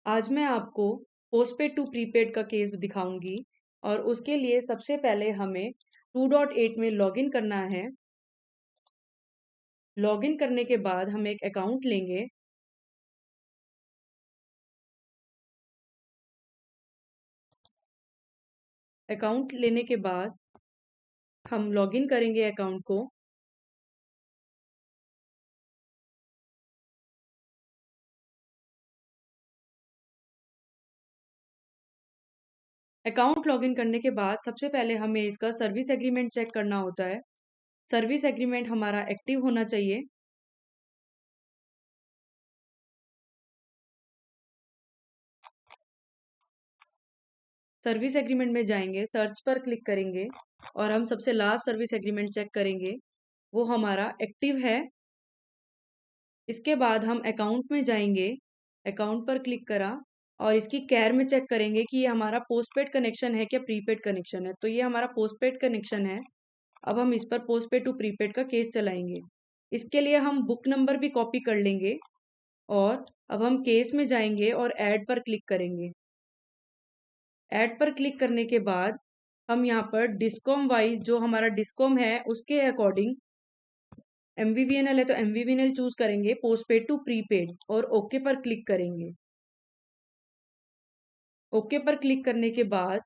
आज मैं आपको पोस्टपेड टू प्रीपेड का केस दिखाऊंगी और उसके लिए सबसे पहले हमें 2.8 में लॉगिन करना है। लॉगिन करने के बाद हम एक अकाउंट लेंगे। अकाउंट लेने के बाद हम लॉगिन करेंगे अकाउंट को। अकाउंट लॉगिन करने के बाद सबसे पहले हमें इसका सर्विस एग्रीमेंट चेक करना होता है। सर्विस एग्रीमेंट हमारा एक्टिव होना चाहिए। सर्विस एग्रीमेंट में जाएंगे, सर्च पर क्लिक करेंगे और हम सबसे लास्ट सर्विस एग्रीमेंट चेक करेंगे, वो हमारा एक्टिव है। इसके बाद हम अकाउंट में जाएंगे, अकाउंट पर क्लिक करा और इसकी कैर में चेक करेंगे कि ये हमारा पोस्टपेड कनेक्शन है क्या प्रीपेड कनेक्शन है। तो ये हमारा पोस्टपेड कनेक्शन है। अब हम इस पर पोस्टपेड टू प्रीपेड का केस चलाएंगे। इसके लिए हम बुक नंबर भी कॉपी कर लेंगे और अब हम केस में जाएंगे और ऐड पर क्लिक करेंगे। ऐड पर क्लिक करने के बाद हम यहाँ पर डिस्कॉम वाइज जो हमारा डिस्कॉम है उसके अकॉर्डिंग MVVNL है तो MVVNL चूज करेंगे, पोस्टपेड टू प्रीपेड और ओके पर क्लिक करेंगे। ओके पर क्लिक करने के बाद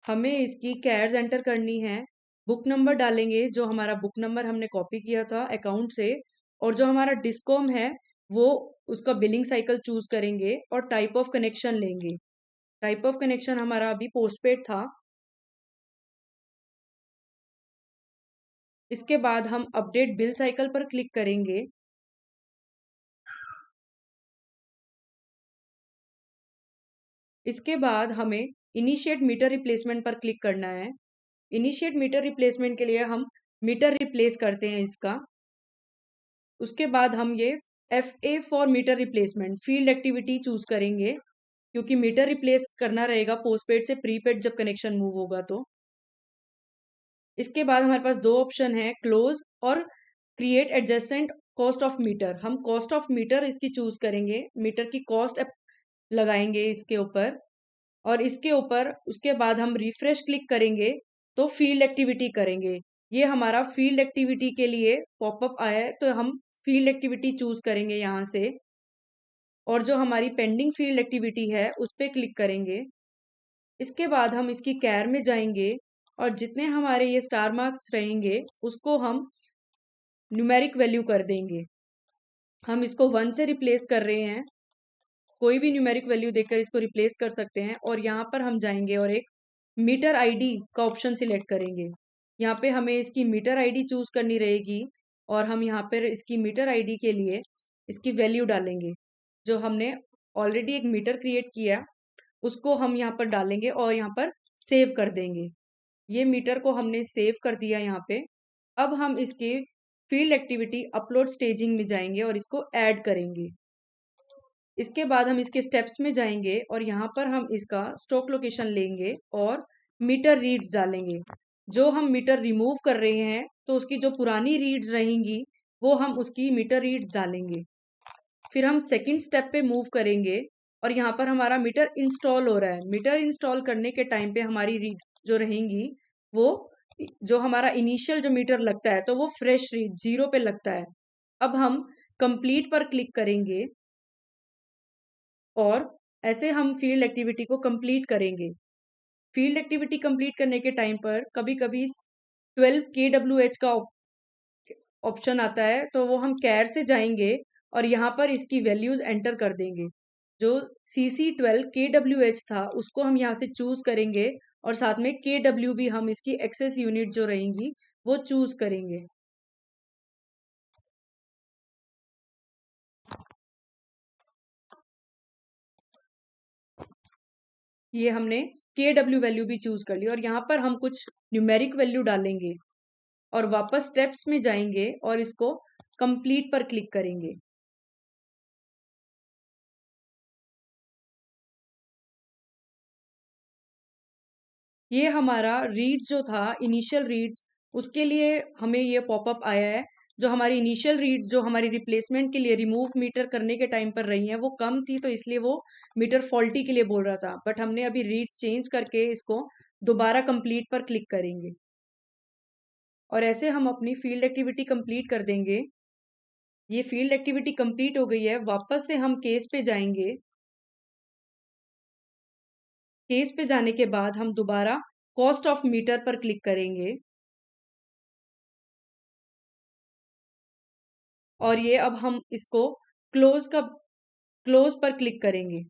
हमें इसकी कैर्स एंटर करनी है। बुक नंबर डालेंगे, जो हमारा बुक नंबर हमने कॉपी किया था अकाउंट से, और जो हमारा डिस्कॉम है वो उसका बिलिंग साइकिल चूज करेंगे और टाइप ऑफ कनेक्शन लेंगे। टाइप ऑफ कनेक्शन हमारा अभी पोस्टपेड था। इसके बाद हम अपडेट बिल साइकिल पर क्लिक करेंगे। इसके बाद हमें इनिशिएट मीटर रिप्लेसमेंट पर क्लिक करना है। इनिशिएट मीटर रिप्लेसमेंट के लिए हम मीटर रिप्लेस करते हैं इसका। उसके बाद हम ये FA for meter replacement field activity choose करेंगे, क्योंकि मीटर रिप्लेस करना रहेगा पोस्टपेड से प्रीपेड जब कनेक्शन मूव होगा तो। इसके बाद हमारे पास दो ऑप्शन है, क्लोज और create adjustment cost of meter. हम कॉस्ट ऑफ मीटर इसकी चूज करेंगे, मीटर की कॉस्ट लगाएंगे इसके ऊपर और इसके ऊपर उसके बाद हम रिफ्रेश क्लिक करेंगे तो फील्ड एक्टिविटी करेंगे। ये हमारा फील्ड एक्टिविटी के लिए पॉपअप आया है तो हम फील्ड एक्टिविटी चूज करेंगे यहाँ से और जो हमारी पेंडिंग फील्ड एक्टिविटी है उस पर क्लिक करेंगे। इसके बाद हम इसकी कैर में जाएंगे और जितने हमारे ये स्टार मार्क्स रहेंगे उसको हम न्यूमेरिक वैल्यू कर देंगे। हम इसको 1 से रिप्लेस कर रहे हैं, कोई भी न्यूमेरिक वैल्यू देकर इसको रिप्लेस कर सकते हैं। और यहाँ पर हम जाएंगे और एक मीटर आईडी का ऑप्शन सिलेक्ट करेंगे। यहाँ पे हमें इसकी मीटर आईडी चूज करनी रहेगी और हम यहाँ पर इसकी मीटर आईडी के लिए इसकी वैल्यू डालेंगे। जो हमने ऑलरेडी एक मीटर क्रिएट किया उसको हम यहाँ पर डालेंगे और यहाँ पर सेव कर देंगे। ये मीटर को हमने सेव कर दिया यहाँ पे। अब हम इसके फील्ड एक्टिविटी अपलोड स्टेजिंग में जाएंगे और इसको ऐड करेंगे। इसके बाद हम इसके स्टेप्स में जाएंगे और यहाँ पर हम इसका स्टॉक लोकेशन लेंगे और मीटर रीड्स डालेंगे। जो हम मीटर रिमूव कर रहे हैं तो उसकी जो पुरानी रीड्स रहेंगी वो हम उसकी मीटर रीड्स डालेंगे। फिर हम सेकंड स्टेप पे मूव करेंगे और यहाँ पर हमारा मीटर इंस्टॉल हो रहा है। मीटर इंस्टॉल करने के टाइम पे हमारी रीड जो रहेंगी वो जो हमारा इनिशियल जो मीटर लगता है तो वो फ्रेश रीड 0 पे लगता है। अब हम कंप्लीट पर क्लिक करेंगे और ऐसे हम फील्ड एक्टिविटी को कंप्लीट करेंगे। फील्ड एक्टिविटी कंप्लीट करने के टाइम पर कभी कभी 12 kWh का ऑप्शन आता है तो वो हम कैर से जाएंगे और यहाँ पर इसकी वैल्यूज एंटर कर देंगे। जो CC12 kWh था उसको हम यहाँ से चूज करेंगे और साथ में KW भी हम इसकी एक्सेस यूनिट जो रहेंगी वो चूज करेंगे। ये हमने KW वैल्यू भी चूज कर ली और यहाँ पर हम कुछ न्यूमेरिक वैल्यू डालेंगे और वापस स्टेप्स में जाएंगे और इसको कंप्लीट पर क्लिक करेंगे। ये हमारा रीड्स जो था इनिशियल रीड्स उसके लिए हमें ये पॉपअप आया है। जो हमारी इनिशियल रीड्स जो हमारी रिप्लेसमेंट के लिए रिमूव मीटर करने के टाइम पर रही हैं वो कम थी, तो इसलिए वो मीटर फॉल्टी के लिए बोल रहा था। बट हमने अभी रीड्स चेंज करके इसको दोबारा कंप्लीट पर क्लिक करेंगे और ऐसे हम अपनी फील्ड एक्टिविटी कंप्लीट कर देंगे। ये फील्ड एक्टिविटी कंप्लीट हो गई है। वापस से हम केस पे जाएंगे। केस पे जाने के बाद हम दोबारा कॉस्ट ऑफ मीटर पर क्लिक करेंगे और ये अब हम इसको क्लोज पर क्लिक करेंगे।